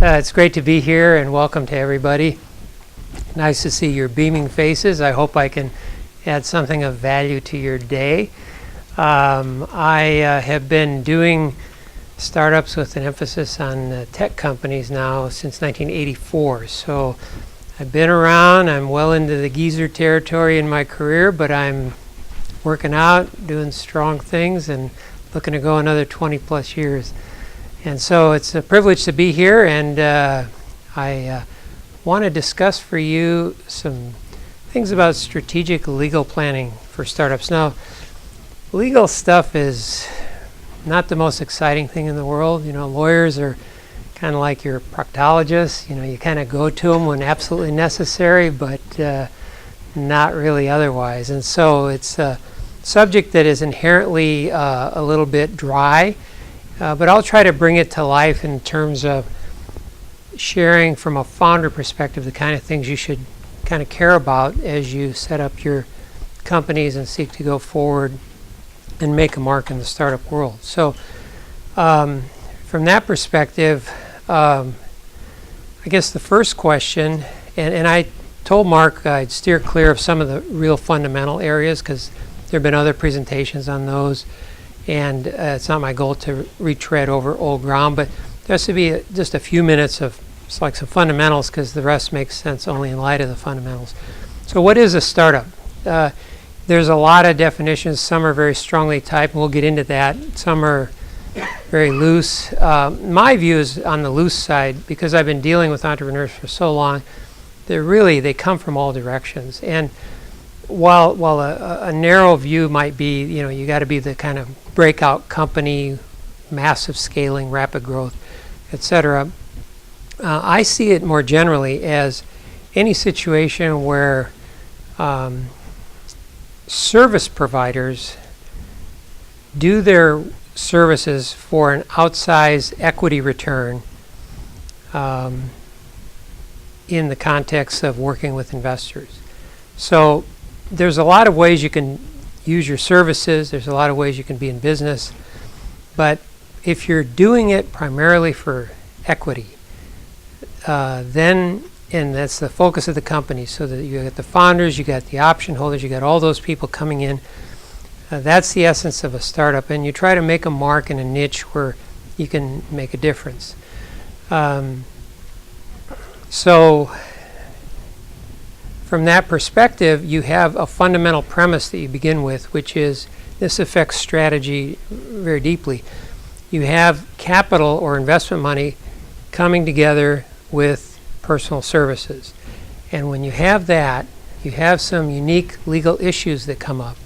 It's great to be here, and welcome to everybody. Nice to see your beaming faces. I hope I can add something of value to your day. I have been doing startups with an emphasis on tech companies now since 1984. So I've been around. I'm well into the geezer territory in my career, but I'm working out, doing strong things, and looking to go another 20 plus years. And so it's a privilege to be here, and I want to discuss for you some things about strategic legal planning for startups. Now, legal stuff is not the most exciting thing in the world. You know, lawyers are kind of like your proctologists. You know, you kind of go to them when absolutely necessary, but not really otherwise. And so it's a subject that is inherently a little bit dry. But I'll try to bring it to life in terms of sharing from a founder perspective the kind of things you should kind of care about as you set up your companies and seek to go forward and make a mark in the startup world. So from that perspective, I guess the first question, and I told Mark I'd steer clear of some of the real fundamental areas because there have been other presentations on those. And it's not my goal to retread over old ground, but there has to be just a few minutes of like some fundamentals because the rest makes sense only in light of the fundamentals. So what is a startup? There's a lot of definitions. Some are very strongly typed, and we'll get into that. Some are very loose. My view is on the loose side because I've been dealing with entrepreneurs for so long. They come from all directions. And while a narrow view might be, you know, you got to be the kind of breakout company, massive scaling, rapid growth, etc. I see it more generally as any situation where service providers do their services for an outsized equity return in the context of working with investors. So there's a lot of ways you can use your services. There's a lot of ways you can be in business. But if you're doing it primarily for equity, then, and that's the focus of the company, so that you got the founders, you got the option holders, you got all those people coming in. That's the essence of a startup. And you try to make a mark in a niche where you can make a difference. So from that perspective, you have a fundamental premise that you begin with, which is this affects strategy very deeply. You have capital or investment money coming together with personal services. And when you have that, you have some unique legal issues that come up.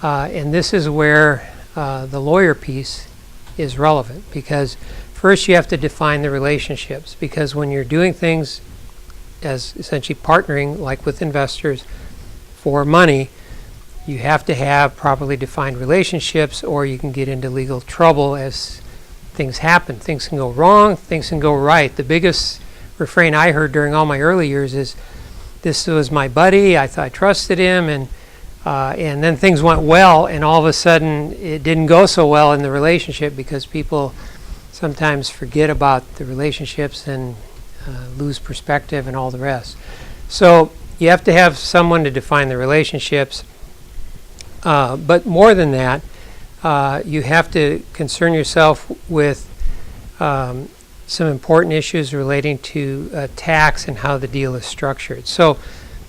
And this is where the lawyer piece is relevant, because first you have to define the relationships, because when you're doing things as essentially partnering, like with investors, for money, you have to have properly defined relationships, or you can get into legal trouble as things happen. Things can go wrong, things can go right. The biggest refrain I heard during all my early years is, this was my buddy, I thought I trusted him, and then things went well, and all of a sudden it didn't go so well in the relationship because people sometimes forget about the relationships and lose perspective and all the rest. So you have to have someone to define the relationships. But more than that, you have to concern yourself with some important issues relating to tax and how the deal is structured. So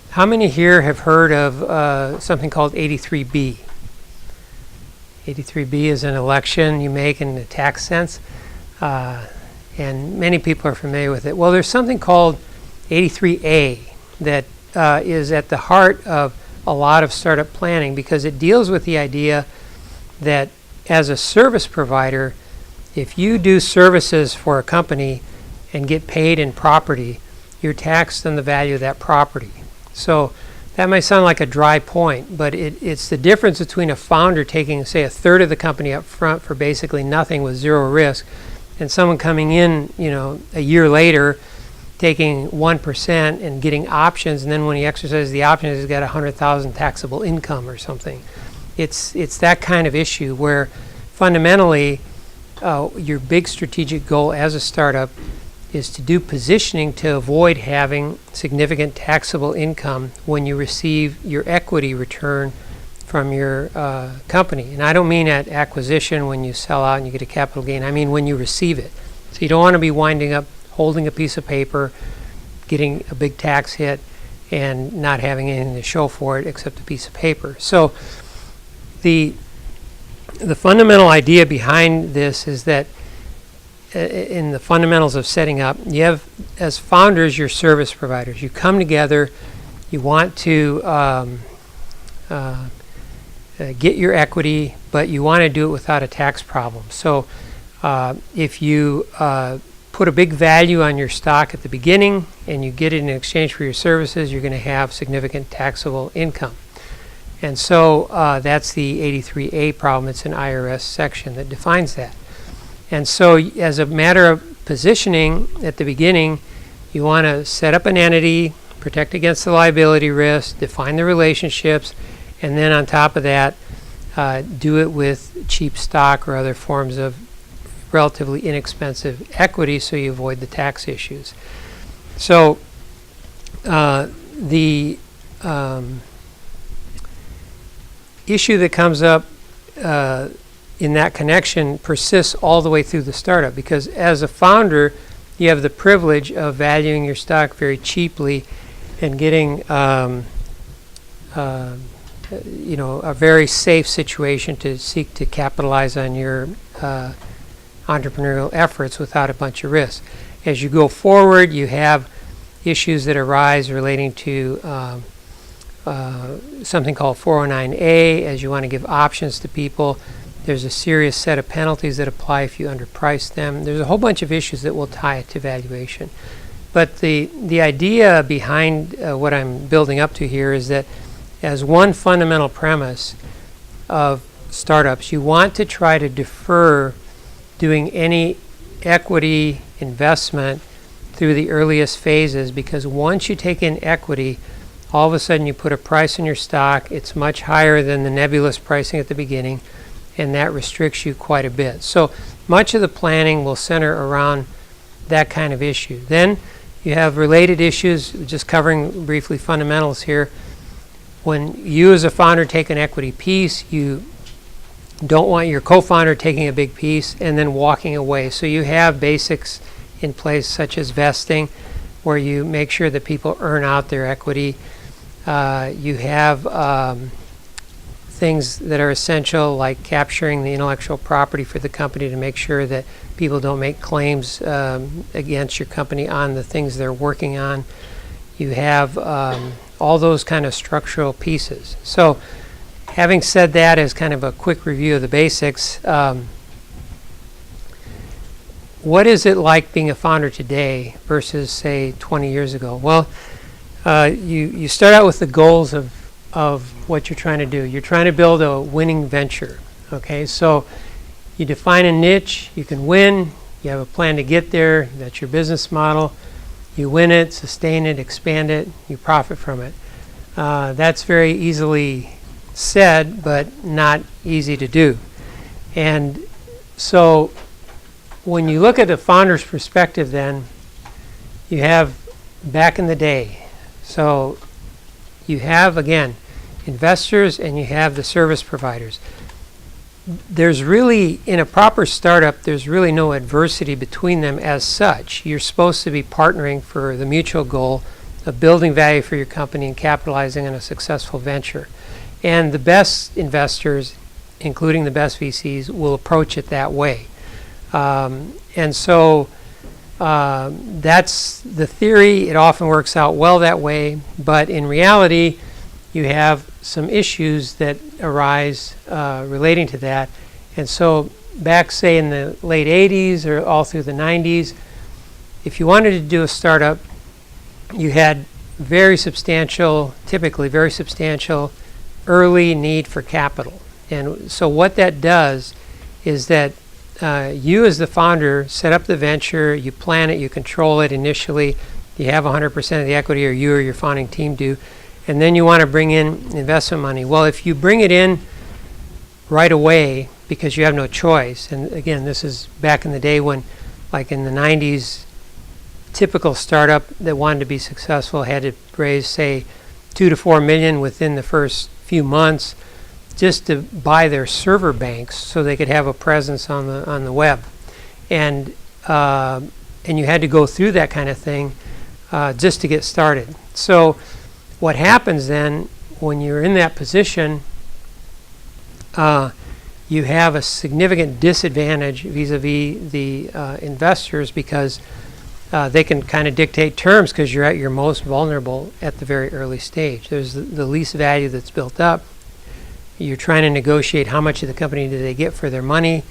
how many here have heard of something called 83B? 83B is an election you make in the tax sense. And many people are familiar with it. Well, there's something called 83A that is at the heart of a lot of startup planning, because it deals with the idea that as a service provider, if you do services for a company and get paid in property, you're taxed on the value of that property. So that might sound like a dry point, but it's the difference between a founder taking, say, a third of the company up front for basically nothing with zero risk, and someone coming in, you know, a year later, taking 1% and getting options, and then when he exercises the options, he's got 100,000 taxable income or something. It's that kind of issue where fundamentally your big strategic goal as a startup is to do positioning to avoid having significant taxable income when you receive your equity return from your company. And I don't mean at acquisition when you sell out and you get a capital gain. I mean when you receive it. So you don't want to be winding up holding a piece of paper, getting a big tax hit, and not having anything to show for it except a piece of paper. So the fundamental idea behind this is that in the fundamentals of setting up, you have, as founders, your service providers. You come together, you want to get your equity, but you want to do it without a tax problem. So if you put a big value on your stock at the beginning and you get it in exchange for your services, you're going to have significant taxable income. And so that's the 83A problem. It's an IRS section that defines that. And so as a matter of positioning at the beginning, you want to set up an entity, protect against the liability risk, define the relationships, and then on top of that, do it with cheap stock or other forms of relatively inexpensive equity so you avoid the tax issues. So the issue that comes up in that connection persists all the way through the startup, because as a founder, you have the privilege of valuing your stock very cheaply and getting a very safe situation to seek to capitalize on your entrepreneurial efforts without a bunch of risks. As you go forward, you have issues that arise relating to something called 409A, as you want to give options to people. There's a serious set of penalties that apply if you underprice them. There's a whole bunch of issues that will tie it to valuation. But the idea behind what I'm building up to here is that as one fundamental premise of startups, you want to try to defer doing any equity investment through the earliest phases, because once you take in equity, all of a sudden you put a price on your stock. It's much higher than the nebulous pricing at the beginning, and that restricts you quite a bit. So much of the planning will center around that kind of issue. Then you have related issues, just covering briefly fundamentals here. When you as a founder take an equity piece, you don't want your co-founder taking a big piece and then walking away. So you have basics in place such as vesting, where you make sure that people earn out their equity. You have things that are essential, like capturing the intellectual property for the company to make sure that people don't make claims against your company on the things they're working on. You have all those kind of structural pieces. So having said that, as kind of a quick review of the basics, what is it like being a founder today versus, say, 20 years ago? Well, you start out with the goals of what you're trying to do. You're trying to build a winning venture. Okay, so you define a niche, you can win, you have a plan to get there, that's your business model. You win it, sustain it, expand it, you profit from it. That's very easily said, but not easy to do. And so when you look at a founder's perspective, then you have back in the day. So you have, again, investors and you have the service providers. There's really, in a proper startup, there's really no adversity between them as such. You're supposed to be partnering for the mutual goal of building value for your company and capitalizing on a successful venture. And the best investors, including the best VCs, will approach it that way. And so that's the theory. It often works out well that way, but in reality, you have some issues that arise relating to that. And so back, say, in the late 80s or all through the 90s, if you wanted to do a startup, you had very substantial, typically very substantial, early need for capital. And so what that does is that you as the founder set up the venture, you plan it, you control it initially, you have 100% of the equity, or you or your founding team do, and then you want to bring in investment money. Well, if you bring it in right away because you have no choice, and again, this is back in the day when, like in the 90s, typical startup that wanted to be successful had to raise, say, 2 to 4 million within the first few months just to buy their server banks so they could have a presence on the web. And you had to go through that kind of thing just to get started. So what happens then when you're in that position, you have a significant disadvantage vis-a-vis the investors, because they can kind of dictate terms because you're at your most vulnerable at the very early stage. There's the least value that's built up. You're trying to negotiate how much of the company do they get for their money,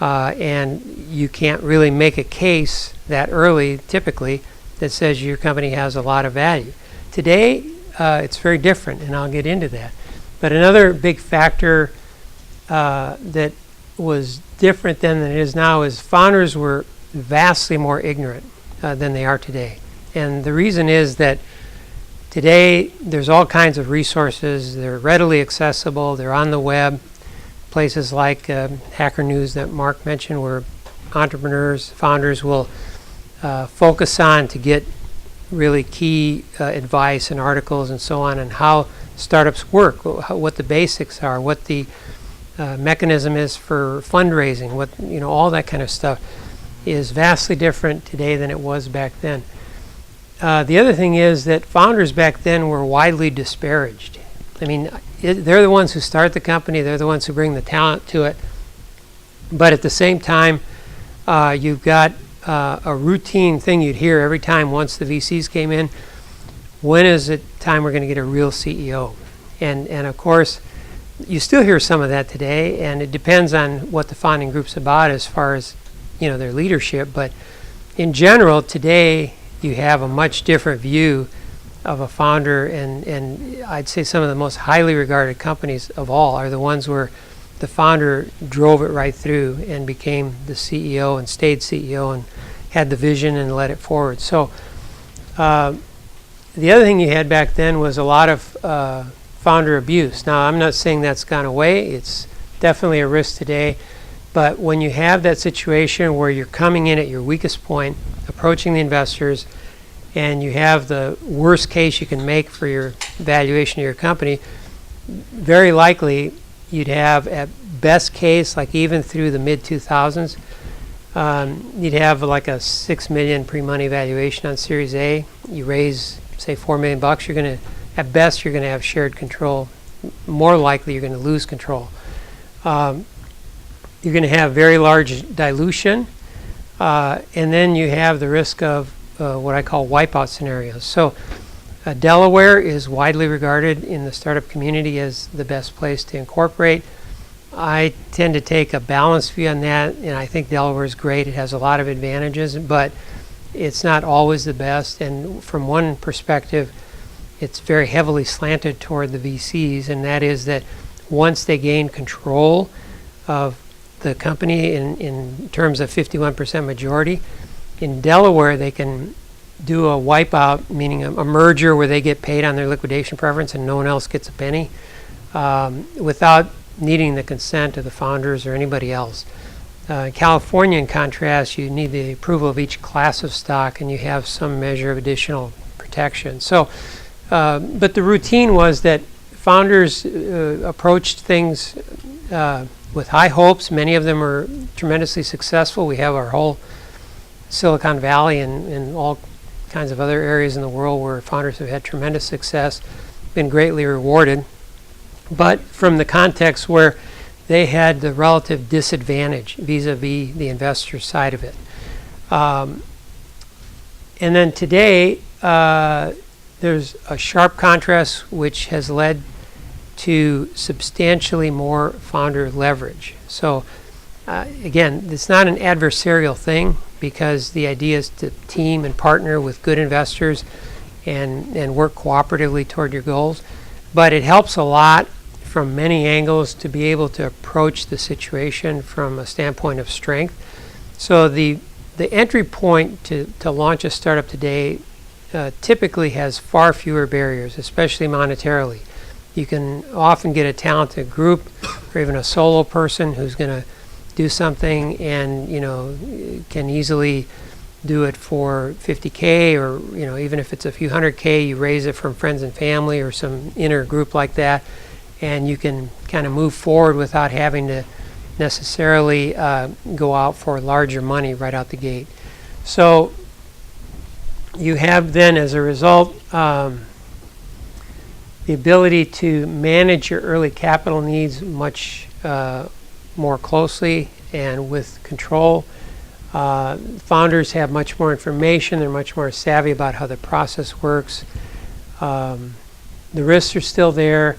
and you can't really make a case that early, typically, that says your company has a lot of value. Today, it's very different, and I'll get into that. But another big factor that was different then than it is now is founders were vastly more ignorant than they are today. And the reason is that today there's all kinds of resources. They're readily accessible. They're on the web. Places like Hacker News that Mark mentioned, where entrepreneurs, founders will focus on to get really key advice and articles and so on how startups work, what the basics are, what the mechanism is for fundraising, all that kind of stuff is vastly different today than it was back then. The other thing is that founders back then were widely disparaged. I mean, they're the ones who start the company, they're the ones who bring the talent to it, but at the same time, you've got a routine thing you'd hear every time once the VCs came in: when is it time we're going to get a real CEO? And of course, you still hear some of that today, and it depends on what the founding group's about as far as their leadership. But in general, today you have a much different view of a founder, and I'd say some of the most highly regarded companies of all are the ones where the founder drove it right through and became the CEO and stayed CEO and had the vision and led it forward. So the other thing you had back then was a lot of founder abuse. Now, I'm not saying that's gone away. It's definitely a risk today. But when you have that situation where you're coming in at your weakest point, approaching the investors, and you have the worst case you can make for your valuation of your company, very likely you'd have, at best case, like even through the mid-2000s, you'd have like a $6 million pre-money valuation on Series A. You raise, say, $4 million, you're going to, at best, you're going to have shared control. More likely, you're going to lose control. You're going to have very large dilution, and then you have the risk of what I call wipeout scenarios. So Delaware is widely regarded in the startup community as the best place to incorporate. I tend to take a balanced view on that, and I think Delaware is great. It has a lot of advantages, but it's not always the best. And from one perspective, it's very heavily slanted toward the VCs, and that is that once they gain control of the company in terms of 51% majority, in Delaware they can do a wipeout, meaning a merger where they get paid on their liquidation preference and no one else gets a penny, without needing the consent of the founders or anybody else. In California, in contrast, you need the approval of each class of stock, and you have some measure of additional protection. So, but the routine was that founders approached things with high hopes. Many of them are tremendously successful. We have our whole Silicon Valley and all kinds of other areas in the world where founders have had tremendous success, been greatly rewarded, but from the context where they had the relative disadvantage vis-a-vis the investor side of it. And then today, there's a sharp contrast which has led to substantially more founder leverage. So again, it's not an adversarial thing, because the idea is to team and partner with good investors and work cooperatively toward your goals. But it helps a lot from many angles to be able to approach the situation from a standpoint of strength. So the entry point to launch a startup today typically has far fewer barriers, especially monetarily. You can often get a talented group or even a solo person who's going to do something and can easily do it for 50K, or even if it's a few $100K, you raise it from friends and family or some inner group like that, and you can kind of move forward without having to necessarily go out for larger money right out the gate. So you have then, as a result, the ability to manage your early capital needs much more closely and with control. Founders have much more information. They're much more savvy about how the process works. The risks are still there,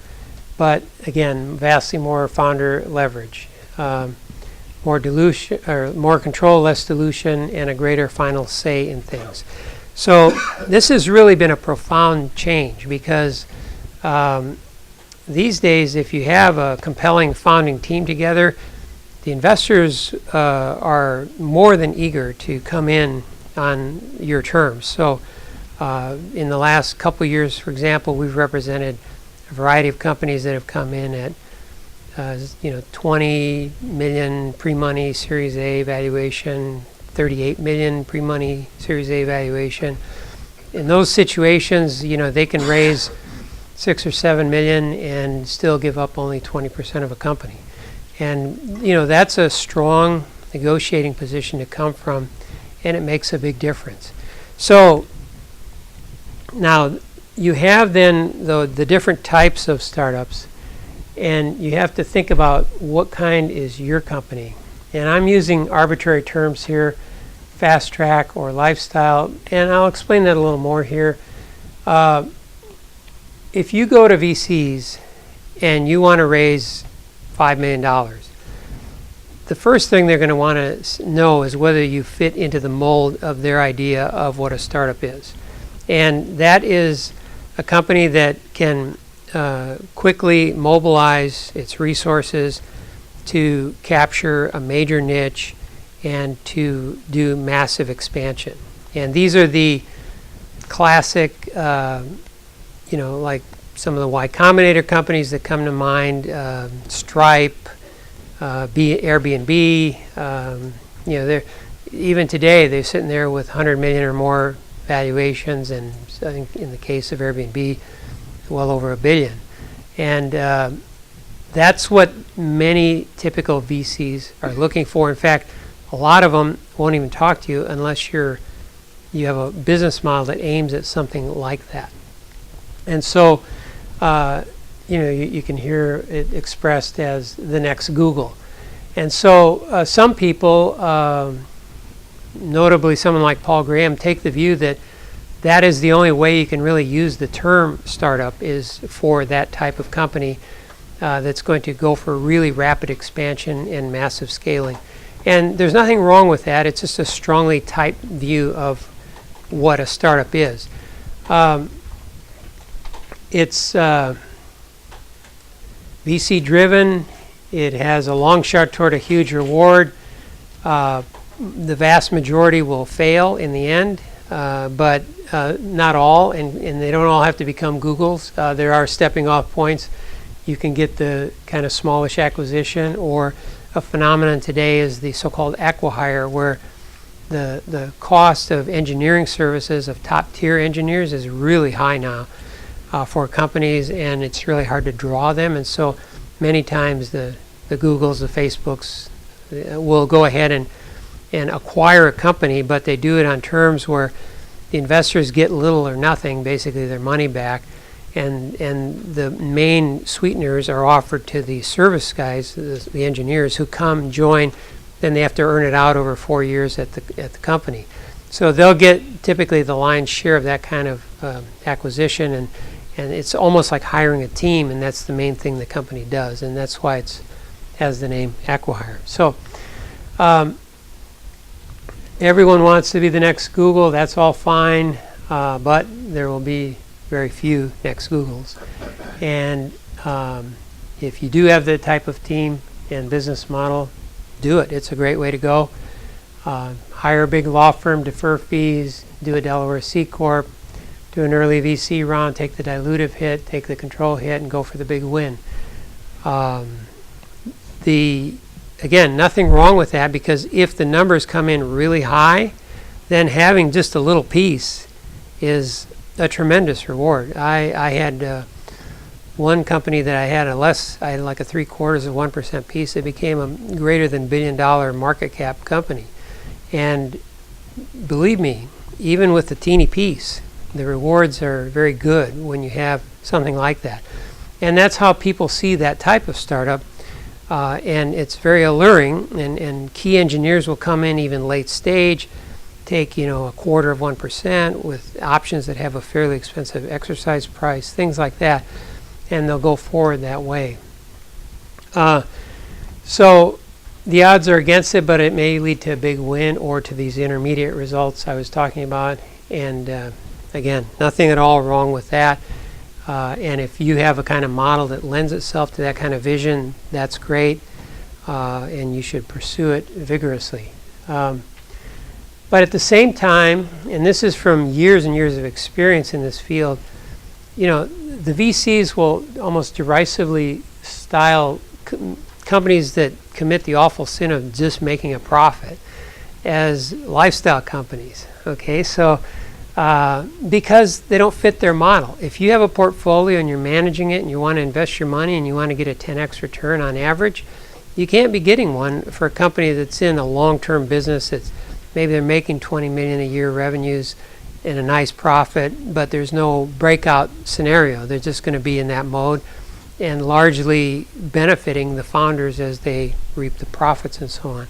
but again, vastly more founder leverage. More dilution, or more control, less dilution, and a greater final say in things. So this has really been a profound change, because these days, if you have a compelling founding team together, the investors are more than eager to come in on your terms. So in the last couple years, for example, we've represented a variety of companies that have come in at 20 million pre-money Series A valuation, 38 million pre-money Series A valuation. In those situations, they can raise 6 or 7 million and still give up only 20% of a company. And that's a strong negotiating position to come from, and it makes a big difference. So now you have then the different types of startups, and you have to think about what kind is your company. And I'm using arbitrary terms here, fast track or lifestyle, and I'll explain that a little more here. If you go to VCs and you want to raise $5 million, the first thing they're going to want to know is whether you fit into the mold of their idea of what a startup is. And that is a company that can quickly mobilize its resources to capture a major niche and to do massive expansion. And these are the classic, like some of the Y Combinator companies that come to mind, Stripe, Airbnb. They're even today they're sitting there with 100 million or more valuations, and I think in the case of Airbnb, well over $1 billion. And that's what many typical VCs are looking for. In fact, a lot of them won't even talk to you unless you have a business model that aims at something like that. And so, you can hear it expressed as the next Google. And so some people, notably someone like Paul Graham, take the view that that is the only way you can really use the term startup, is for that type of company that's going to go for really rapid expansion and massive scaling. And there's nothing wrong with that. It's just a strongly typed view of what a startup is. It's VC driven. It has a long shot toward a huge reward. The vast majority will fail in the end, but not all, and they don't all have to become Googles. There are stepping off points. You can get the kind of smallish acquisition, or a phenomenon today is the so-called acqui-hire, where the cost of engineering services of top-tier engineers is really high now for companies, and it's really hard to draw them. And so many times the Googles, the Facebooks will go ahead and acquire a company, but they do it on terms where the investors get little or nothing, basically their money back, and the main sweeteners are offered to the service guys, the engineers who come join. Then they have to earn it out over 4 years at the company. So they'll get typically the lion's share of that kind of acquisition, and it's almost like hiring a team, and that's the main thing the company does, and that's why it has the name acqui-hire. So everyone wants to be the next Google. That's all fine, but there will be very few next Googles. And if you do have the type of team and business model, do it. It's a great way to go. Hire a big law firm, defer fees, do a Delaware C Corp, do an early VC round, take the dilutive hit, take the control hit, and go for the big win. Again, nothing wrong with that, because if the numbers come in really high, then having just a little piece is a tremendous reward. I had one company that I had I had like a 0.75% piece. It became a greater than $1 billion market cap company. And believe me, even with the teeny piece, the rewards are very good when you have something like that. And that's how people see that type of startup. And it's very alluring, and key engineers will come in even late stage, take, you know, 0.25% with options that have a fairly expensive exercise price, things like that, and they'll go forward that way. So the odds are against it, but it may lead to a big win or to these intermediate results I was talking about. And again, nothing at all wrong with that. And if you have a kind of model that lends itself to that kind of vision, that's great, and you should pursue it vigorously. But at the same time, and this is from years and years of experience in this field, you know, the VCs will almost derisively style companies that commit the awful sin of just making a profit as lifestyle companies. Okay, so because they don't fit their model. If you have a portfolio and you're managing it and you want to invest your money and you want to get a 10x return on average, you can't be getting one for a company that's in a long-term business that's maybe they're making 20 million a year revenues and a nice profit, but there's no breakout scenario. They're just going to be in that mode and largely benefiting the founders as they reap the profits and so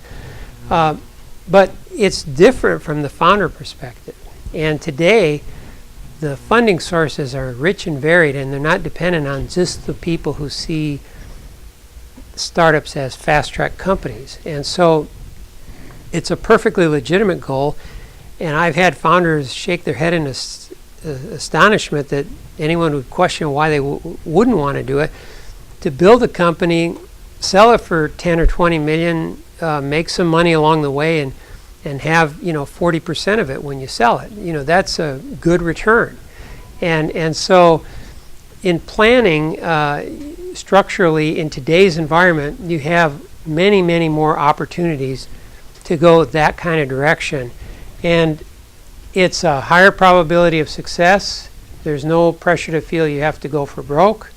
on. But it's different from the founder perspective. And today, the funding sources are rich and varied, and they're not dependent on just the people who see startups as fast-track companies. And so it's a perfectly legitimate goal, and I've had founders shake their head in astonishment that anyone would question why they wouldn't want to do it. To build a company, sell it for 10 or 20 million, make some money along the way, and have, you know, 40% of it when you sell it. You know, that's a good return. And so in planning structurally in today's environment, you have many, many more opportunities to go that kind of direction. And it's a higher probability of success. There's no pressure to feel you have to go for broke.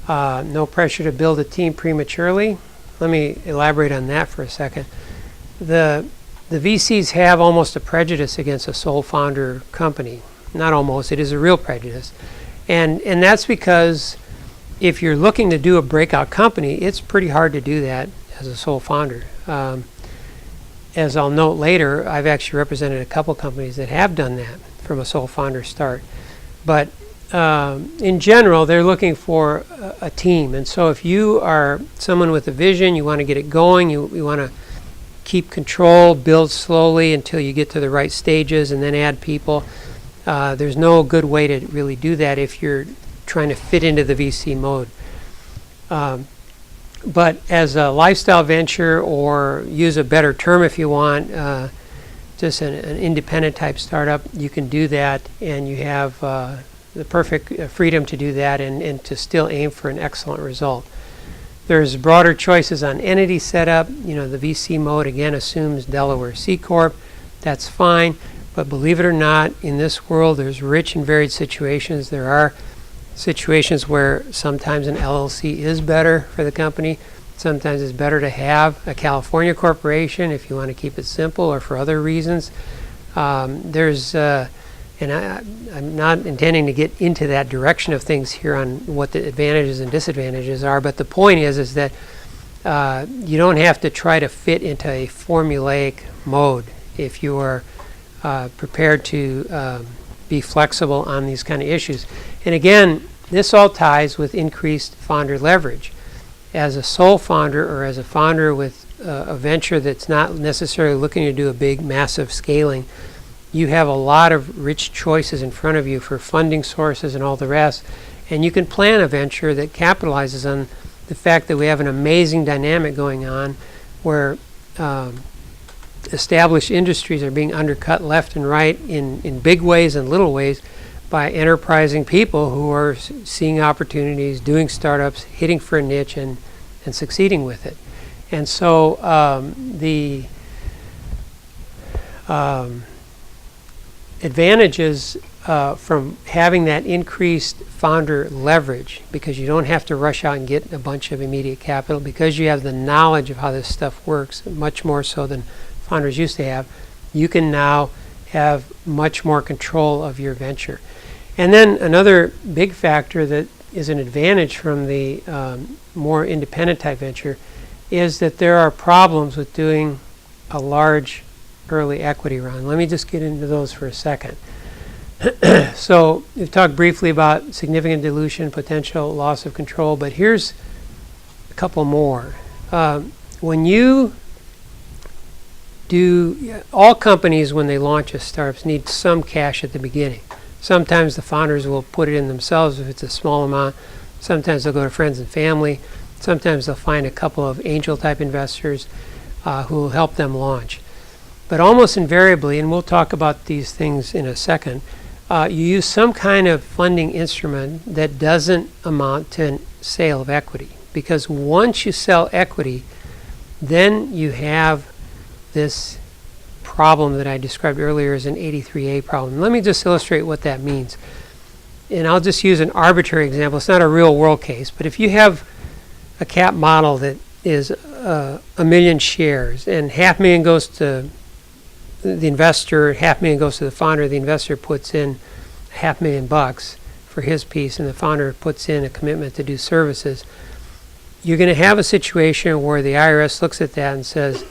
No pressure to build a team prematurely. Let me elaborate on that for a second. The VCs have almost a prejudice against a sole founder company. Not almost, it is a real prejudice. And that's because if you're looking to do a breakout company, it's pretty hard to do that as a sole founder. As I'll note later, I've actually represented a couple companies that have done that from a sole founder start. But in general, they're looking for a team. And so if you are someone with a vision, you want to get it going, you want to keep control, build slowly until you get to the right stages and then add people. There's no good way to really do that if you're trying to fit into the VC mode. But as a lifestyle venture, or use a better term if you want, just an independent type startup, you can do that, and you have the perfect freedom to do that and to still aim for an excellent result. There's broader choices on entity setup. You know, the VC mode again assumes Delaware C Corp. That's fine, but believe it or not, in this world there's rich and varied situations. There are situations where sometimes an LLC is better for the company. Sometimes it's better to have a California corporation if you want to keep it simple or for other reasons. And I'm not intending to get into that direction of things here on what the advantages and disadvantages are, but the point is that you don't have to try to fit into a formulaic mode if you are prepared to be flexible on these kind of issues. And again, this all ties with increased founder leverage. As a sole founder or as a founder with a venture that's not necessarily looking to do a big, massive scaling, you have a lot of rich choices in front of you for funding sources and all the rest. And you can plan a venture that capitalizes on the fact that we have an amazing dynamic going on where established industries are being undercut left and right in big ways and little ways by enterprising people who are seeing opportunities, doing startups, hitting for a niche, and succeeding with it. And so advantages from having that increased founder leverage, because you don't have to rush out and get a bunch of immediate capital, because you have the knowledge of how this stuff works, much more so than founders used to have. You can now have much more control of your venture. And then another big factor that is an advantage from the more independent type venture is that there are problems with doing a large early equity round. Let me just get into those for a second. So we've talked briefly about significant dilution, potential loss of control, but here's a couple more. When you do, all companies when they launch as startups need some cash at the beginning. Sometimes the founders will put it in themselves if it's a small amount. Sometimes they'll go to friends and family. Sometimes they'll find a couple of angel type investors who will help them launch. But almost invariably, and we'll talk about these things in a second, you use some kind of funding instrument that doesn't amount to sale of equity. Because once you sell equity, then you have this problem that I described earlier as an 83A problem. Let me just illustrate what that means. And I'll just use an arbitrary example. It's not a real world case, but if you have a cap model that is 1 million shares and 500,000 goes to the investor, 500,000 goes to the founder, the investor puts in $500,000 for his piece, and the founder puts in a commitment to do services, you're going to have a situation where the IRS looks at that and says,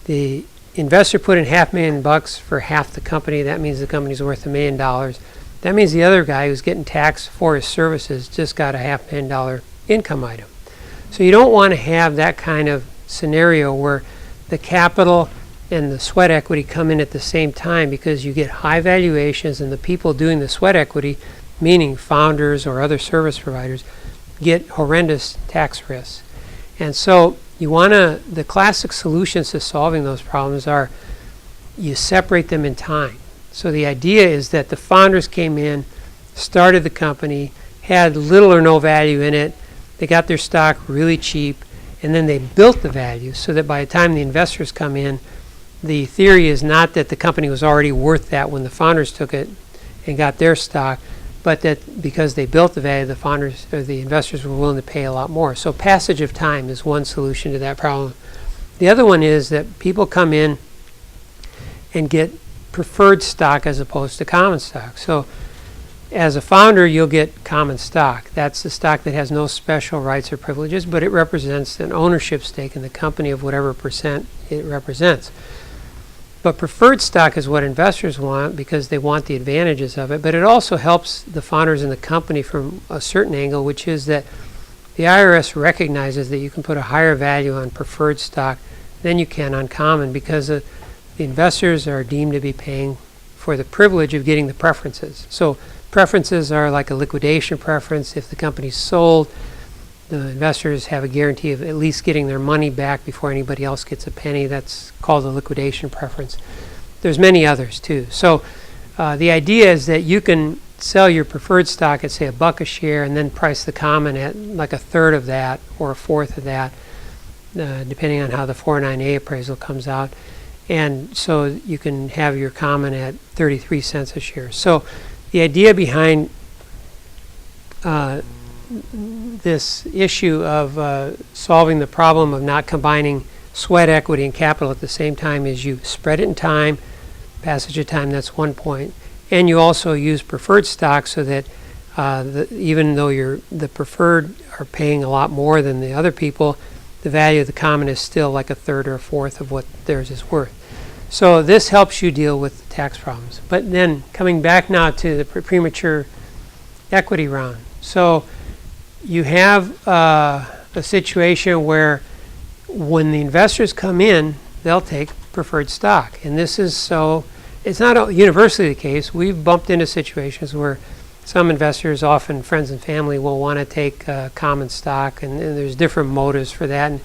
the investor put in $500,000 for half the company. That means the company's worth $1 million. That means the other guy who's getting taxed for his services just got a $500,000 income item. So you don't want to have that kind of scenario where the capital and the sweat equity come in at the same time, because you get high valuations and the people doing the sweat equity, meaning founders or other service providers, get horrendous tax risks. And so you want to, the classic solutions to solving those problems are you separate them in time. So the idea is that the founders came in, started the company, had little or no value in it, they got their stock really cheap, and then they built the value so that by the time the investors come in, the theory is not that the company was already worth that when the founders took it and got their stock, but that because they built the value, the founders or the investors were willing to pay a lot more. So passage of time is one solution to that problem. The other one is that people come in and get preferred stock as opposed to common stock. So as a founder, you'll get common stock. That's the stock that has no special rights or privileges, but it represents an ownership stake in the company of whatever percent it represents. But preferred stock is what investors want because they want the advantages of it, but it also helps the founders in the company from a certain angle, which is that the IRS recognizes that you can put a higher value on preferred stock than you can on common, because the investors are deemed to be paying for the privilege of getting the preferences. So preferences are like a liquidation preference. If the company's sold, the investors have a guarantee of at least getting their money back before anybody else gets a penny. That's called a liquidation preference. There's many others too. So the idea is that you can sell your preferred stock at, say, $1 a share, and then price the common at like a third of that or a fourth of that, depending on how the 409A appraisal comes out. And so you can have your common at 33 cents a share. So the idea behind this issue of solving the problem of not combining sweat equity and capital at the same time is you spread it in time, passage of time, that's one point. And you also use preferred stock so that even though the preferred are paying a lot more than the other people, the value of the common is still like a third or a fourth of what theirs is worth. So this helps you deal with the tax problems. But then coming back now to the premature equity round. So you have a situation where when the investors come in, they'll take preferred stock. And this is so, it's not universally the case. We've bumped into situations where some investors, often friends and family, will want to take common stock, and there's different motives for that, and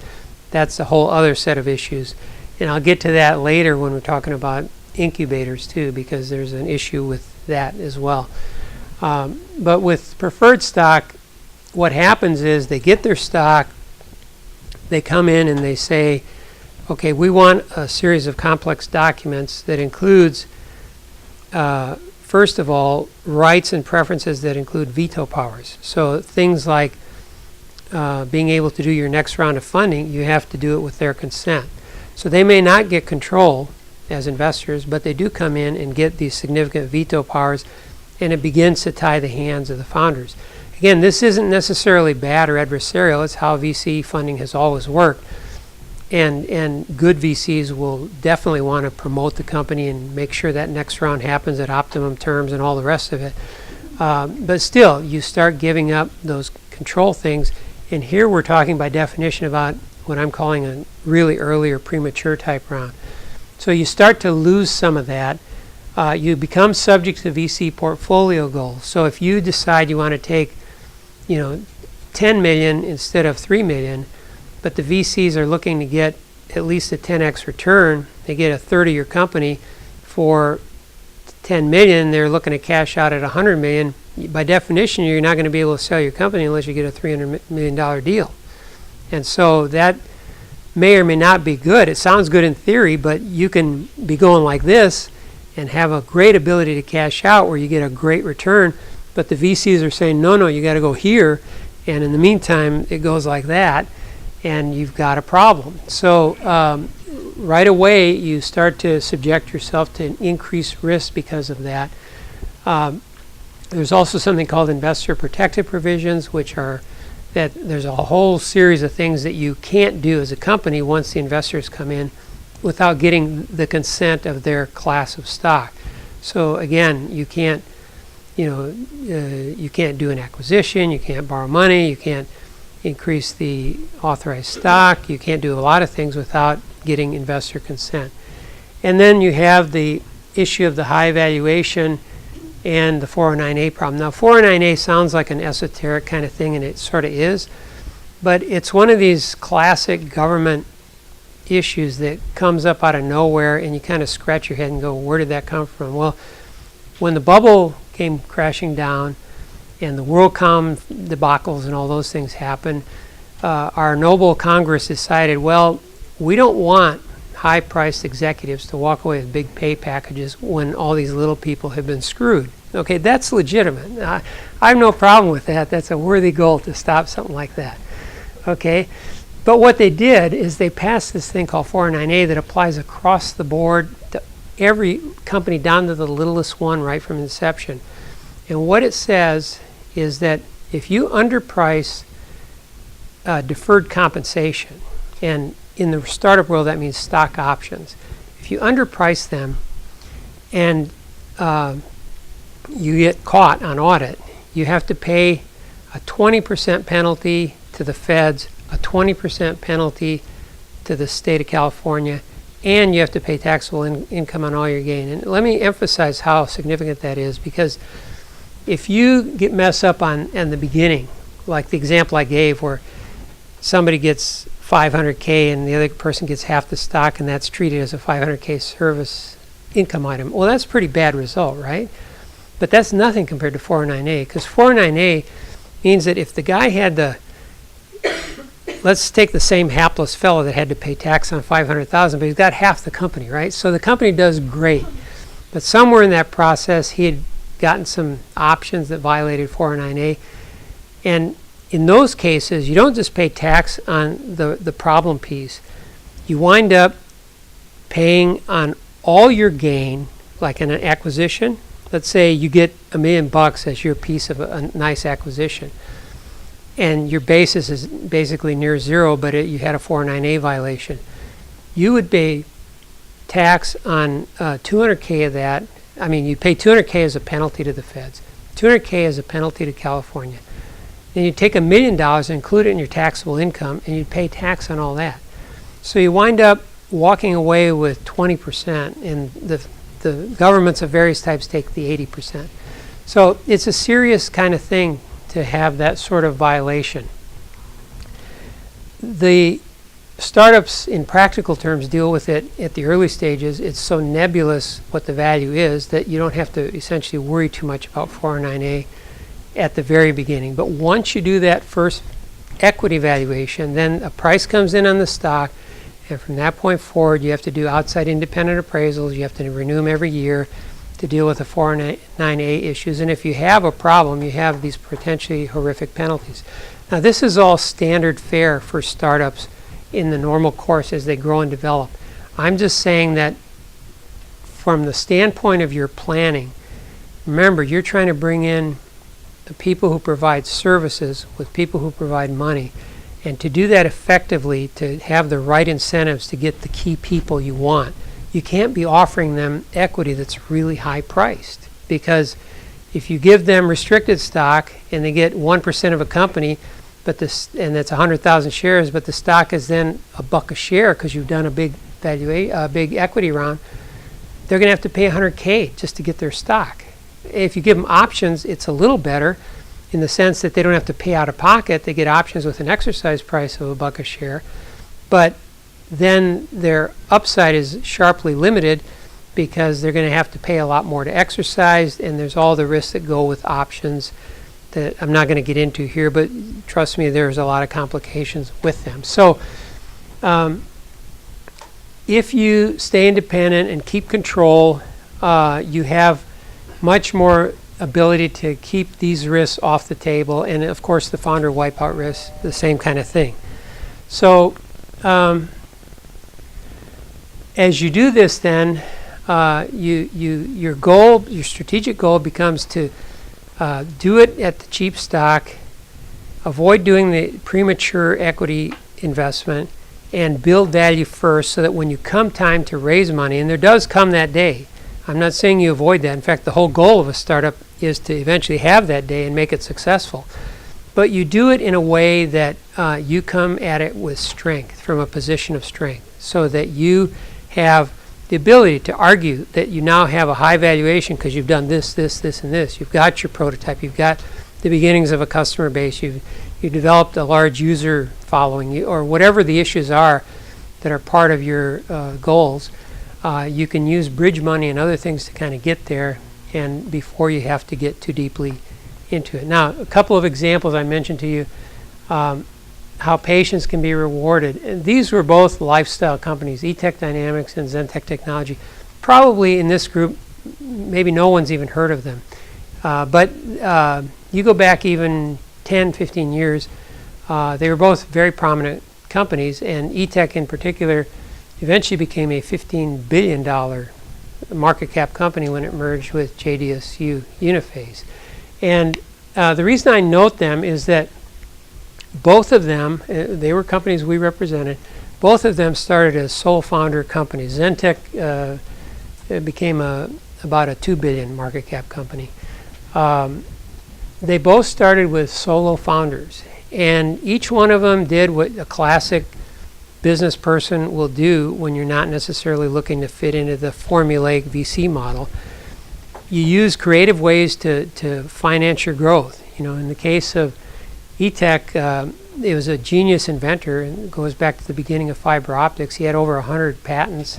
that's a whole other set of issues. And I'll get to that later when we're talking about incubators too, because there's an issue with that as well. But with preferred stock, what happens is they get their stock, they come in and they say, okay, we want a series of complex documents that includes first of all, rights and preferences that include veto powers. So things like being able to do your next round of funding, you have to do it with their consent. So they may not get control as investors, but they do come in and get these significant veto powers, and it begins to tie the hands of the founders. Again, this isn't necessarily bad or adversarial. It's how VC funding has always worked. And good VCs will definitely want to promote the company and make sure that next round happens at optimum terms and all the rest of it. But still, you start giving up those control things. And here we're talking by definition about what I'm calling a really early or premature type round. So you start to lose some of that. You become subject to VC portfolio goals. So if you decide you want to take, 10 million instead of 3 million, but the VCs are looking to get at least a 10x return, they get a third of your company for 10 million, they're looking to cash out at 100 million. By definition, you're not going to be able to sell your company unless you get a $300 million deal. And so that may or may not be good. It sounds good in theory, but you can be going like this and have a great ability to cash out where you get a great return, but the VCs are saying, no, you got to go here, and in the meantime, it goes like that, and you've got a problem. So right away, you start to subject yourself to an increased risk because of that. There's also something called investor protective provisions, which are that there's a whole series of things that you can't do as a company once the investors come in without getting the consent of their class of stock. So again, you can't you can't do an acquisition, you can't borrow money, you can't increase the authorized stock, you can't do a lot of things without getting investor consent. And then you have the issue of the high valuation and the 409A problem. Now 409A sounds like an esoteric kind of thing, and it sort of is, but it's one of these classic government issues that comes up out of nowhere, and you kind of scratch your head and go, where did that come from? Well, when the bubble came crashing down and the WorldCom debacles and all those things happened, our noble Congress decided, well, we don't want high-priced executives to walk away with big pay packages when all these little people have been screwed. Okay, that's legitimate. I have no problem with that. That's a worthy goal to stop something like that. Okay, but what they did is they passed this thing called 409A that applies across the board to every company down to the littlest one right from inception. And what it says is that if you underprice deferred compensation, and in the startup world that means stock options, if you underprice them and you get caught on audit, you have to pay a 20% penalty to the feds, a 20% penalty to the state of California, and you have to pay taxable income on all your gain. And let me emphasize how significant that is, because if you mess up in the beginning, like the example I gave where somebody gets $500K and the other person gets half the stock, and that's treated as a $500K service income item, well, that's a pretty bad result, right? But that's nothing compared to 409A, because 409A means that if the guy had let's take the same hapless fellow that had to pay tax on $500,000, but he's got half the company, right? So the company does great, but somewhere in that process he had gotten some options that violated 409A, and in those cases you don't just pay tax on the problem piece. You wind up paying on all your gain, like in an acquisition. Let's say you get $1 million as your piece of a nice acquisition, and your basis is basically near zero, but you had a 409A violation. You would pay tax on 200K of that. I mean, you pay 200K as a penalty to the feds, 200K as a penalty to California. Then you take $1 million and include it in your taxable income, and you pay tax on all that. So you wind up walking away with 20%, and the governments of various types take the 80%. So it's a serious kind of thing to have that sort of violation. The startups in practical terms deal with it at the early stages. It's so nebulous what the value is that you don't have to essentially worry too much about 409A at the very beginning. But once you do that first equity valuation, then a price comes in on the stock, and from that point forward you have to do outside independent appraisals. You have to renew them every year. to deal with the 409A issues. And if you have a problem, you have these potentially horrific penalties. Now, this is all standard fare for startups in the normal course as they grow and develop. I'm just saying that from the standpoint of your planning, remember, you're trying to bring in the people who provide services with people who provide money. And to do that effectively, to have the right incentives to get the key people you want, you can't be offering them equity that's really high priced. Because if you give them restricted stock and they get 1% of a company, and that's 100,000 shares, but the stock is then $1 a share because you've done a big big equity round, they're going to have to pay $100K just to get their stock. If you give them options, it's a little better in the sense that they don't have to pay out of pocket. They get options with an exercise price of $1 a share, but then their upside is sharply limited because they're going to have to pay a lot more to exercise, and there's all the risks that go with options that I'm not going to get into here, but trust me, there's a lot of complications with them. So if you stay independent and keep control, you have much more ability to keep these risks off the table, and of course the founder wipeout risk, the same kind of thing. So as you do this, then your goal, your strategic goal becomes to do it at the cheap stock, avoid doing the premature equity investment, and build value first so that when you come time to raise money, and there does come that day, I'm not saying you avoid that. In fact, the whole goal of a startup is to eventually have that day and make it successful. But you do it in a way that you come at it with strength, from a position of strength, so that you have the ability to argue that you now have a high valuation because you've done this, this, this, and this. You've got your prototype. You've got the beginnings of a customer base. You've developed a large user following, or whatever the issues are that are part of your goals. You can use bridge money and other things to kind of get there, and before you have to get too deeply into it. Now, a couple of examples I mentioned to you, how patients can be rewarded. And these were both lifestyle companies, eTech Dynamics and Zentech Technology. Probably in this group, maybe no one's even heard of them. But you go back even 10, 15 years, they were both very prominent companies, and eTech in particular eventually became a $15 billion market cap company when it merged with JDSU Uniphase. And the reason I note them is that both of them, they were companies we represented, both of them started as sole founder companies. Zentech became about a $2 billion market cap company. They both started with solo founders, and each one of them did what a classic business person will do when you're not necessarily looking to fit into the formulaic VC model. You use creative ways to finance your growth. You know, in the case of eTech, it was a genius inventor, and it goes back to the beginning of fiber optics. He had over 100 patents,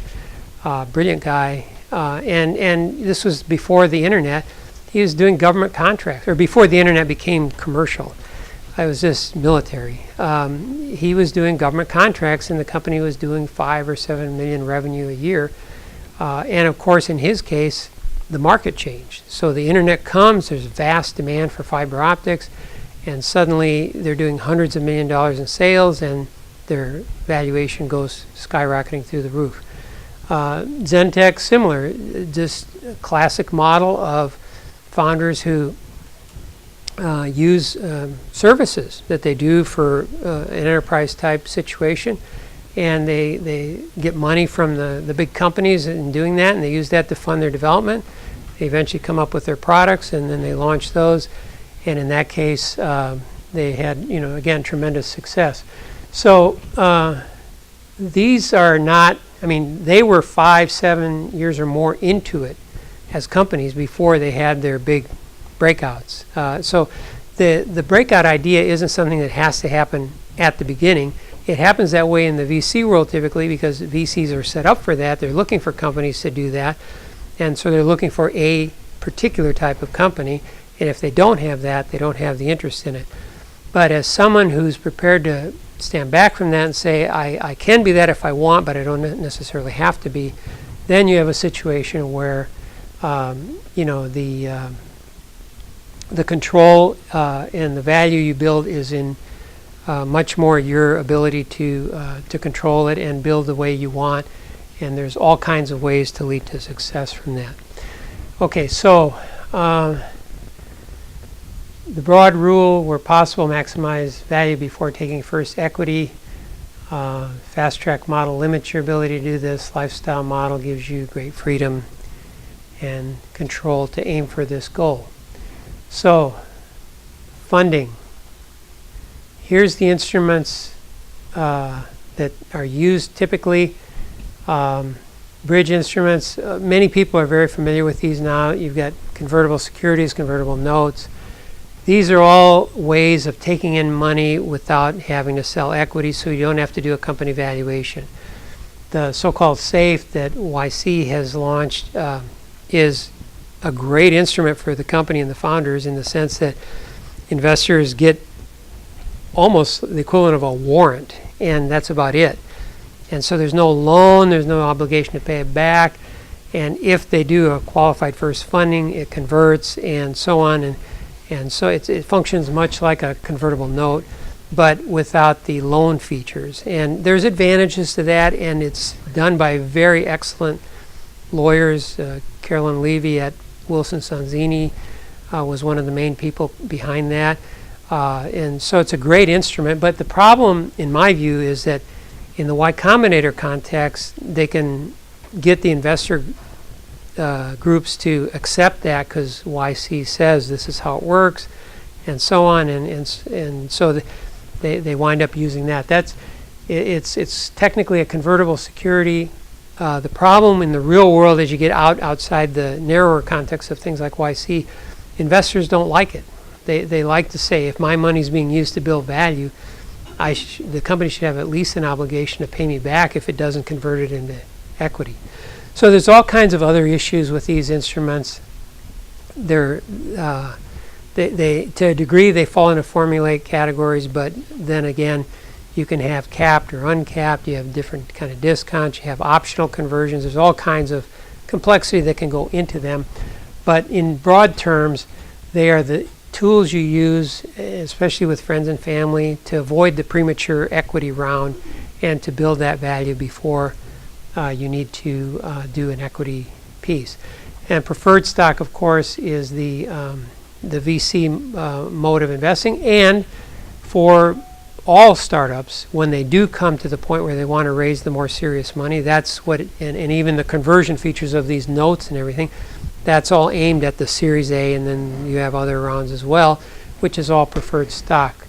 brilliant guy, and this was before the internet. He was doing government contracts, or before the internet became commercial. I was just military. He was doing government contracts, and the company was doing 5 or 7 million revenue a year. And of course, in his case, the market changed. So the internet comes, there's vast demand for fiber optics, and suddenly they're doing hundreds of $1 million in sales, and their valuation goes skyrocketing through the roof. Zentech, similar, just a classic model of founders who use services that they do for an enterprise type situation, and they get money from the big companies in doing that, and they use that to fund their development. They eventually come up with their products, and then they launch those, and in that case they had, you know, again, tremendous success. So these are not, I mean, they were 5-7 years or more into it as companies before they had their big breakouts. So the breakout idea isn't something that has to happen at the beginning. It happens that way in the VC world typically because VCs are set up for that. They're looking for companies to do that. And so they're looking for a particular type of company. And if they don't have that, they don't have the interest in it. But as someone who's prepared to stand back from that and say, I can be that if I want, but I don't necessarily have to be, then you have a situation where the control and the value you build is in much more your ability to control it and build the way you want. And there's all kinds of ways to lead to success from that. Okay, so the broad rule, where possible, maximize value before taking first equity. Fast track model limits your ability to do this. Lifestyle model gives you great freedom and control to aim for this goal. So, funding. Here's the instruments that are used typically. Bridge instruments, many people are very familiar with these now. You've got convertible securities, convertible notes. These are all ways of taking in money without having to sell equity, so you don't have to do a company valuation. The so-called SAFE that YC has launched is a great instrument for the company and the founders, in the sense that investors get almost the equivalent of a warrant, and that's about it. And so there's no loan, there's no obligation to pay it back, and if they do a qualified first funding, it converts, and so on. And so it functions much like a convertible note, but without the loan features. And there's advantages to that, and it's done by very excellent lawyers. Carolyn Levy at Wilson Sonsini was one of the main people behind that. And so it's a great instrument, but the problem, in my view, is that in the Y Combinator context, they can get the investor groups to accept that because YC says this is how it works, and so on, and so they wind up using that. It's technically a convertible security. The problem in the real world, as you get outside the narrower context of things like YC, investors don't like it. They like to say, if my money's being used to build value, the company should have at least an obligation to pay me back if it doesn't convert it into equity. So there's all kinds of other issues with these instruments. To a degree, they fall into formulaic categories, but then again, you can have capped or uncapped. You have different kind of discounts. You have optional conversions. There's all kinds of complexity that can go into them. But in broad terms, they are the tools you use, especially with friends and family, to avoid the premature equity round and to build that value before you need to do an equity piece. And preferred stock, of course, is the VC mode of investing. And for all startups, when they do come to the point where they want to raise the more serious money, that's what, and even the conversion features of these notes and everything, that's all aimed at the Series A, and then you have other rounds as well, which is all preferred stock.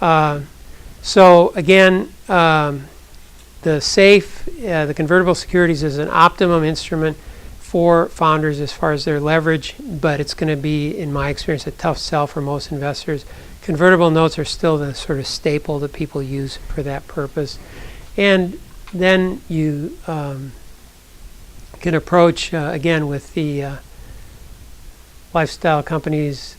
So again, the SAFE, the convertible securities, is an optimum instrument for founders as far as their leverage, but it's going to be, in my experience, a tough sell for most investors. Convertible notes are still the sort of staple that people use for that purpose. And then you can approach, again, with the lifestyle companies,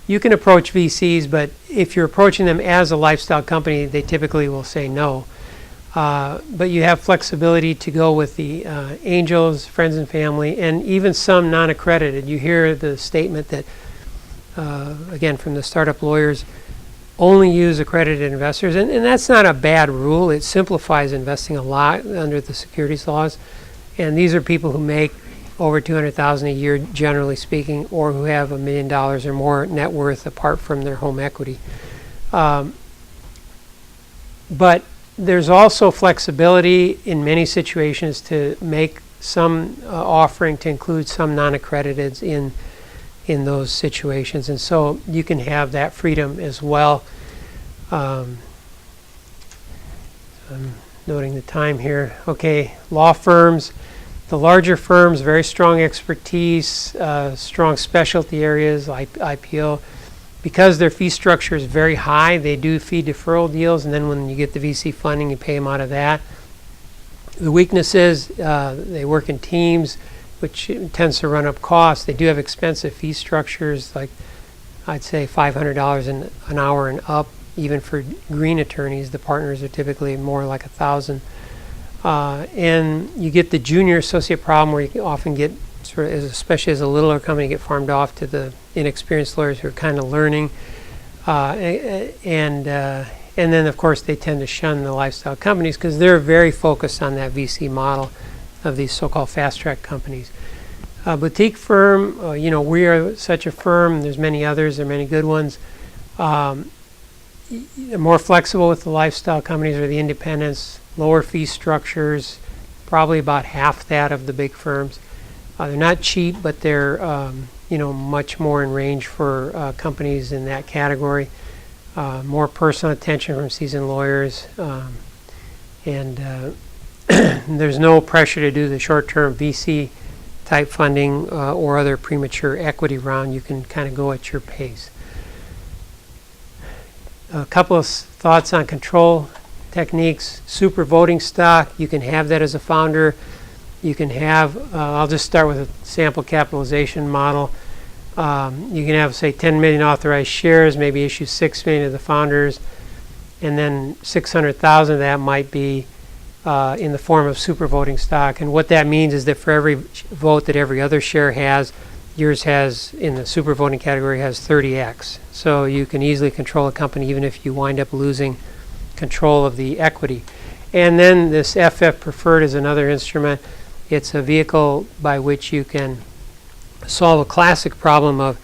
you can approach VCs, but if you're approaching them as a lifestyle company, they typically will say no. But you have flexibility to go with the angels, friends and family, and even some non-accredited. You hear the statement that, again, from the startup lawyers, only use accredited investors, and that's not a bad rule. It simplifies investing a lot under the securities laws, and these are people who make over $200,000 a year, generally speaking, or who have $1 million or more net worth apart from their home equity. But there's also flexibility in many situations to make some offering to include some non-accrediteds in those situations, and so you can have that freedom as well. I'm noting the time here. Okay, law firms. The larger firms, very strong expertise, strong specialty areas like IPO. Because their fee structure is very high, they do fee deferral deals, and then when you get the VC funding, you pay them out of that. The weakness is they work in teams, which tends to run up costs. They do have expensive fee structures, like I'd say $500 an hour and up. Even for green attorneys, the partners are typically more like $1,000. And you get the junior associate problem where you can often get sort of, especially as a littler company, get farmed off to the inexperienced lawyers who are kind of learning. And then, of course, they tend to shun the lifestyle companies because they're very focused on that VC model of these so-called fast-track companies. Boutique firm, we are such a firm. There's many others. There are many good ones. More flexible with the lifestyle companies or the independents, lower fee structures, probably about half that of the big firms. They're not cheap, but they're much more in range for companies in that category. More personal attention from seasoned lawyers, and there's no pressure to do the short-term VC type funding or other premature equity round. You can kind of go at your pace. A couple of thoughts on control techniques. Super voting stock, you can have that as a founder. You can have, I'll just start with a sample capitalization model. You can have, say, 10 million authorized shares, maybe issue 6 million to the founders, and then 600,000 of that might be in the form of super voting stock. And what that means is that for every vote that every other share has, yours has, in the super voting category, has 30x. So you can easily control a company even if you wind up losing control of the equity. And then this FF preferred is another instrument. It's a vehicle by which you can solve a classic problem of,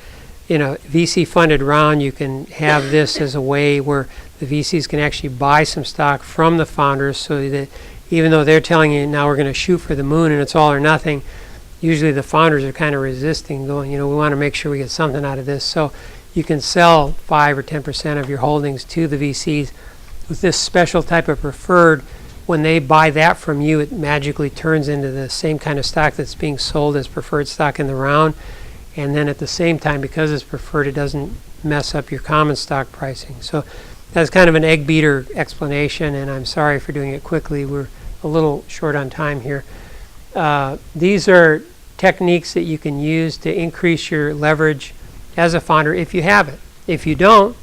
VC funded round. You can have this as a way where the VCs can actually buy some stock from the founders, so that even though they're telling you now we're going to shoot for the moon and it's all or nothing, usually the founders are kind of resisting, going, we want to make sure we get something out of this. So you can sell 5 or 10% of your holdings to the VCs with this special type of preferred. When they buy that from you, it magically turns into the same kind of stock that's being sold as preferred stock in the round. And then at the same time, because it's preferred, it doesn't mess up your common stock pricing. So that's kind of an egg beater explanation, and I'm sorry for doing it quickly. We're a little short on time here. These are techniques that you can use to increase your leverage as a founder if you have it. If you don't,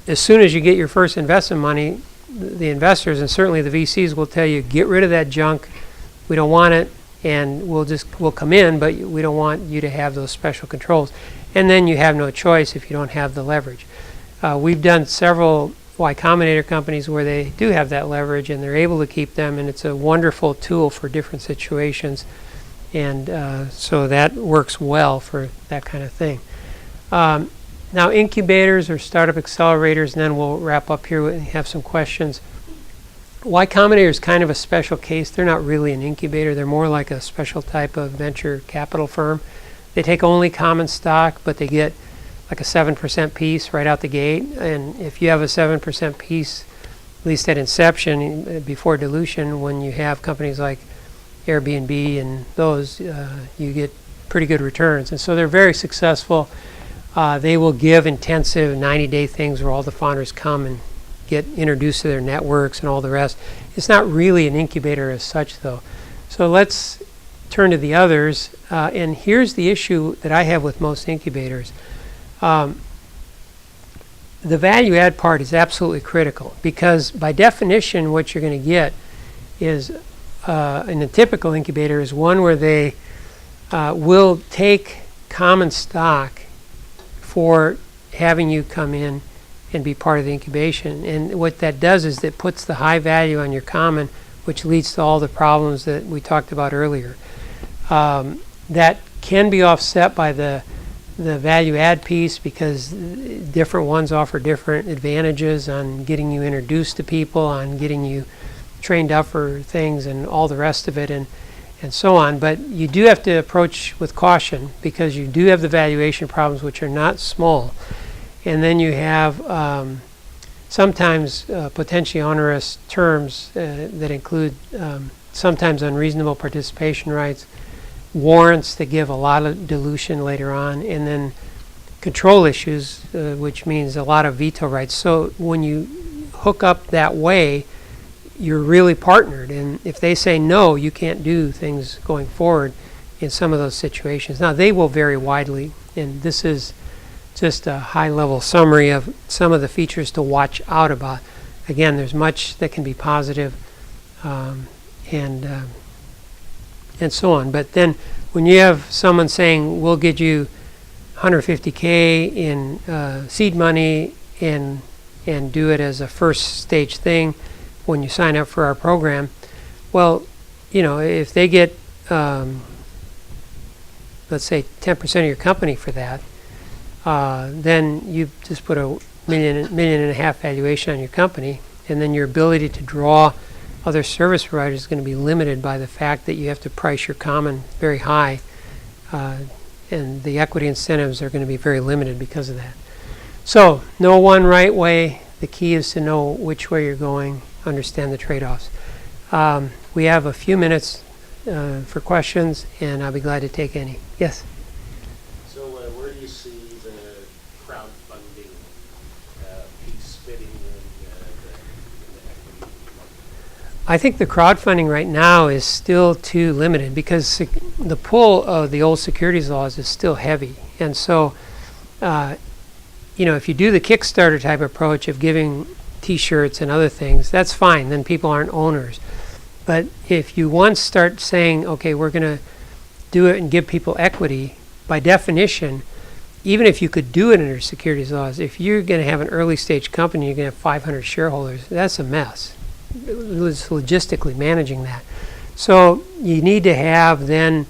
as soon as you get your first investment money, the investors and certainly the VCs will tell you, get rid of that junk. We don't want it, and we'll come in, but we don't want you to have those special controls. And then you have no choice if you don't have the leverage. We've done several Y Combinator companies where they do have that leverage and they're able to keep them, and it's a wonderful tool for different situations. And so that works well for that kind of thing. Now, incubators or startup accelerators, and then we'll wrap up here and have some questions. Y Combinator is kind of a special case. They're not really an incubator. They're more like a special type of venture capital firm. They take only common stock, but they get like a 7% piece right out the gate. And if you have a 7% piece, at least at inception, before dilution, when you have companies like Airbnb and those, you get pretty good returns. And so they're very successful. They will give intensive 90-day things where all the founders come and get introduced to their networks and all the rest. It's not really an incubator as such, though. So let's turn to the others. And here's the issue that I have with most incubators. The value add part is absolutely critical, because by definition what you're going to get is, in a typical incubator, is one where they will take common stock for having you come in and be part of the incubation. And what that does is it puts the high value on your common, which leads to all the problems that we talked about earlier. That can be offset by the value add piece, because different ones offer different advantages on getting you introduced to people, on getting you trained up for things and all the rest of it, and so on. But you do have to approach with caution, because you do have the valuation problems, which are not small. And then you have sometimes potentially onerous terms that include sometimes unreasonable participation rights, warrants that give a lot of dilution later on, and then control issues, which means a lot of veto rights. So when you hook up that way, you're really partnered. And if they say no, you can't do things going forward in some of those situations. Now, they will vary widely, and this is just a high-level summary of some of the features to watch out about. Again, there's much that can be positive, and so on. But then when you have someone saying, we'll get you 150K in seed money and do it as a first stage thing when you sign up for our program, well, if they get, let's say 10% of your company for that, then you just put a million and a half valuation on your company, and then your ability to draw other service providers is going to be limited by the fact that you have to price your common very high, and the equity incentives are going to be very limited because of that. So no one right way. The key is to know which way you're going, understand the trade-offs. We have a few minutes for questions, and I'll be glad to take any. Yes? So where do you see the crowdfunding piece fitting in the equity market? I think the crowdfunding right now is still too limited because the pull of the old securities laws is still heavy. And so, if you do the Kickstarter type approach of giving T-shirts and other things, that's fine. Then people aren't owners. But if you once start saying, okay, we're going to do it and give people equity, by definition, even if you could do it under securities laws, if you're going to have an early stage company, you're going to have 500 shareholders, that's a mess. It's logistically managing that. So you need to have then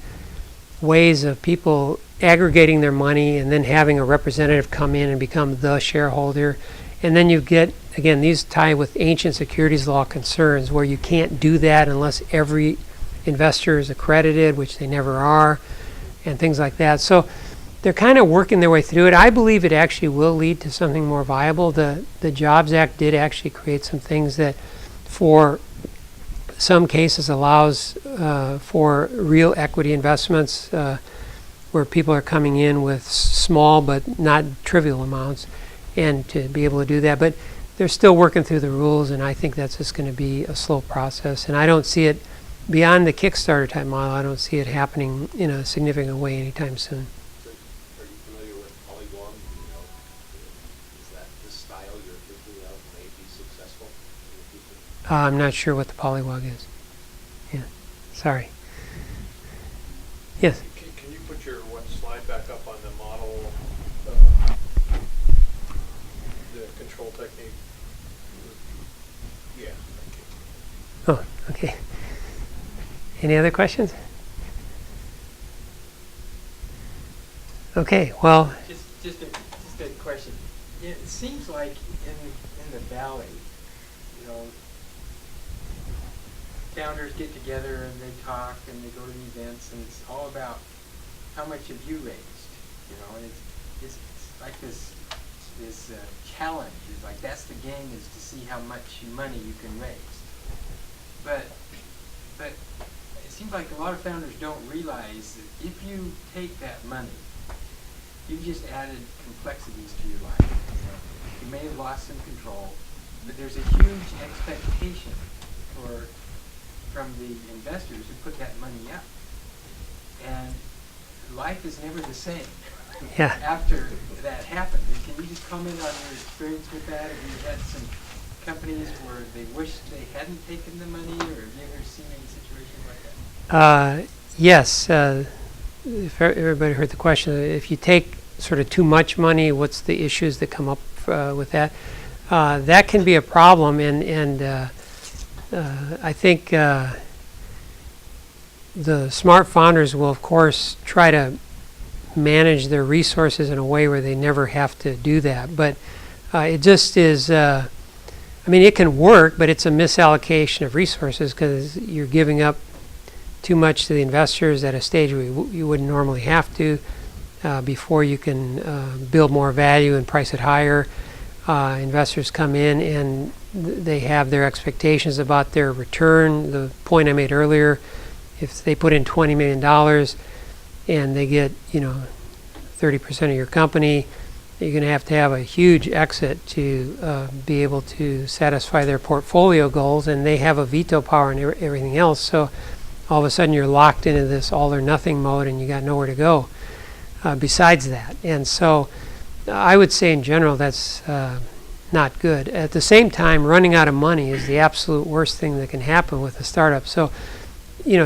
ways of people aggregating their money and then having a representative come in and become the shareholder. And then you get, again, these tie with ancient securities law concerns where you can't do that unless every investor is accredited, which they never are, and things like that. So they're kind of working their way through it. I believe it actually will lead to something more viable. The Jobs Act did actually create some things that for some cases allows for real equity investments where people are coming in with small but not trivial amounts, and to be able to do that. But they're still working through the rules, and I think that's just going to be a slow process. And I don't see it, beyond the Kickstarter type model, I don't see it happening in a significant way anytime soon. So are you familiar with Polywog? Is that the style you're thinking of may be successful in the future? I'm not sure what the Polywog is. Yeah, sorry. Yes? Can you put your one slide back up on the model, the control technique? Yeah, thank you. Oh, okay. Any other questions? Okay, well. Just a question. It seems like in the valley, founders get together and they talk and they go to the events, and it's all about how much have you raised. And it's like this challenge. It's like that's the game, is to see how much money you can raise. But it seems like a lot of founders don't realize that if you take that money, you've just added complexities to your life. You may have lost some control, but there's a huge expectation from the investors who put that money up. And life is never the same after that happened. And can you just comment on your experience with that? Have you had some companies where they wish they hadn't taken the money, or have you ever seen any situations like that? Yes. If everybody heard the question, if you take sort of too much money, what's the issues that come up with that? That can be a problem, and I think the smart founders will, of course, try to manage their resources in a way where they never have to do that. But it just is, it can work, but it's a misallocation of resources because you're giving up too much to the investors at a stage where you wouldn't normally have to before you can build more value and price it higher. Investors come in and they have their expectations about their return. The point I made earlier, if they put in $20 million and they get 30% of your company, you're going to have a huge exit to be able to satisfy their portfolio goals, and they have a veto power and everything else. So all of a sudden you're locked into this all or nothing mode, and you got nowhere to go besides that. And so I would say in general that's not good. At the same time, running out of money is the absolute worst thing that can happen with a startup. So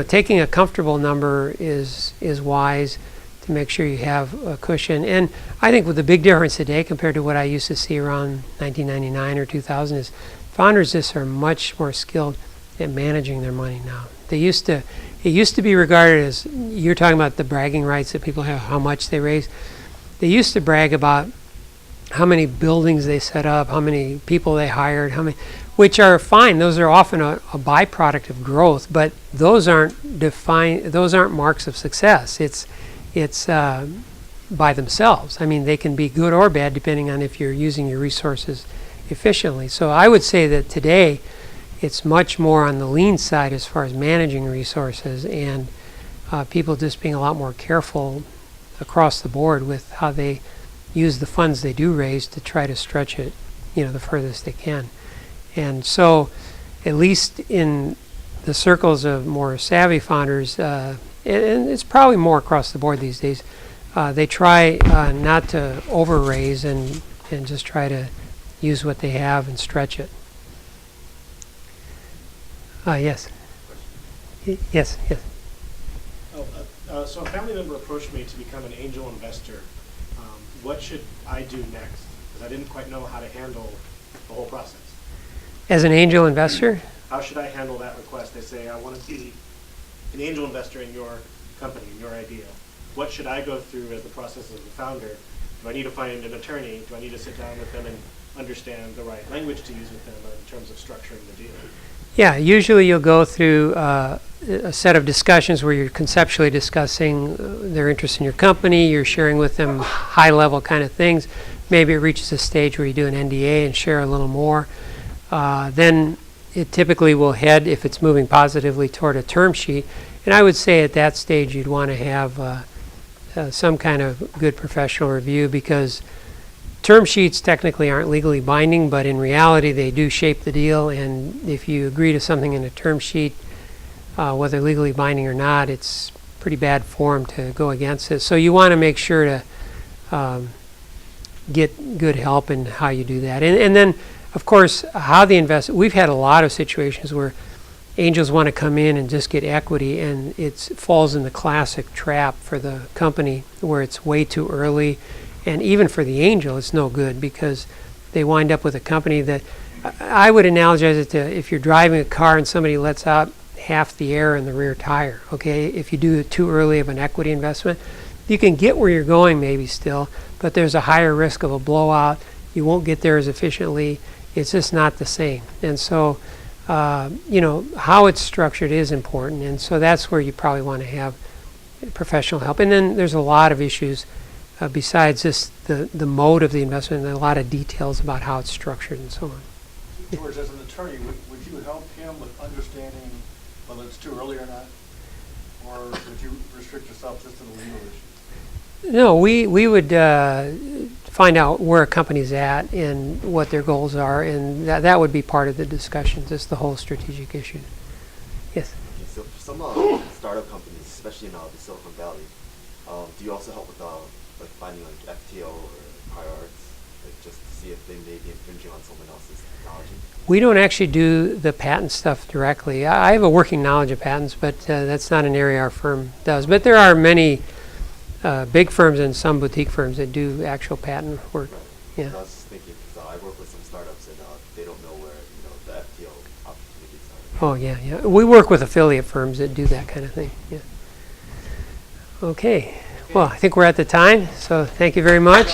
taking a comfortable number is wise to make sure you have a cushion. And I think with the big difference today compared to what I used to see around 1999 or 2000 is founders just are much more skilled at managing their money now. It used to be regarded as, you're talking about the bragging rights that people have, how much they raise. They used to brag about how many buildings they set up, how many people they hired, which are fine. Those are often a byproduct of growth, but those aren't marks of success. It's by themselves. I mean, they can be good or bad depending on if you're using your resources efficiently. So I would say that today it's much more on the lean side as far as managing resources, and people just being a lot more careful across the board with how they use the funds they do raise to try to stretch it, the furthest they can. And so, at least in the circles of more savvy founders, and it's probably more across the board these days, they try not to over-raise and just try to use what they have and stretch it. Yes. Yes. So a family member approached me to become an angel investor. What should I do next? Because I didn't quite know how to handle the whole process. As an angel investor? How should I handle that request? They say, I want to be an angel investor in your company, in your idea. What should I go through as the process as a founder? Do I need to find an attorney? Do I need to sit down with them and understand the right language to use with them in terms of structuring the deal? Yeah, usually you'll go through a set of discussions where you're conceptually discussing their interest in your company, you're sharing with them high-level kind of things. Maybe it reaches a stage where you do an NDA and share a little more. Then it typically will head, if it's moving positively, toward a term sheet. And I would say at that stage you'd want to have some kind of good professional review, because term sheets technically aren't legally binding, but in reality they do shape the deal, and if you agree to something in a term sheet, whether legally binding or not, it's pretty bad form to go against it. So you want to make sure to get good help in how you do that. And then, of course, how the we've had a lot of situations where angels want to come in and just get equity, and it falls in the classic trap for the company where it's way too early. And even for the angel, it's no good, because they wind up with a company that, I would analogize it to if you're driving a car and somebody lets out half the air in the rear tire, okay? If you do it too early of an equity investment, you can get where you're going maybe still, but there's a higher risk of a blowout. You won't get there as efficiently. It's just not the same. And so, how it's structured is important. And so that's where you probably want to have professional help. And then there's a lot of issues besides just the mode of the investment, and a lot of details about how it's structured and so on. George, as an attorney, would you help him with understanding whether it's too early or not? Or would you restrict yourself just to the legal issue? No, we would find out where a company's at and what their goals are, and that would be part of the discussion, just the whole strategic issue. Yes? Okay, so for some startup companies, especially in the Silicon Valley, do you also help with finding FTO or prior arts, just to see if they may be infringing on someone else's technology? We don't actually do the patent stuff directly. I have a working knowledge of patents, but that's not an area our firm does. But there are many big firms and some boutique firms that do actual patent work. Yeah. I was just thinking, because I work with some startups and they don't know where the FTO opportunities are. Oh yeah. We work with affiliate firms that do that kind of thing. Yeah. Okay. Well, I think we're at the time, so thank you very much.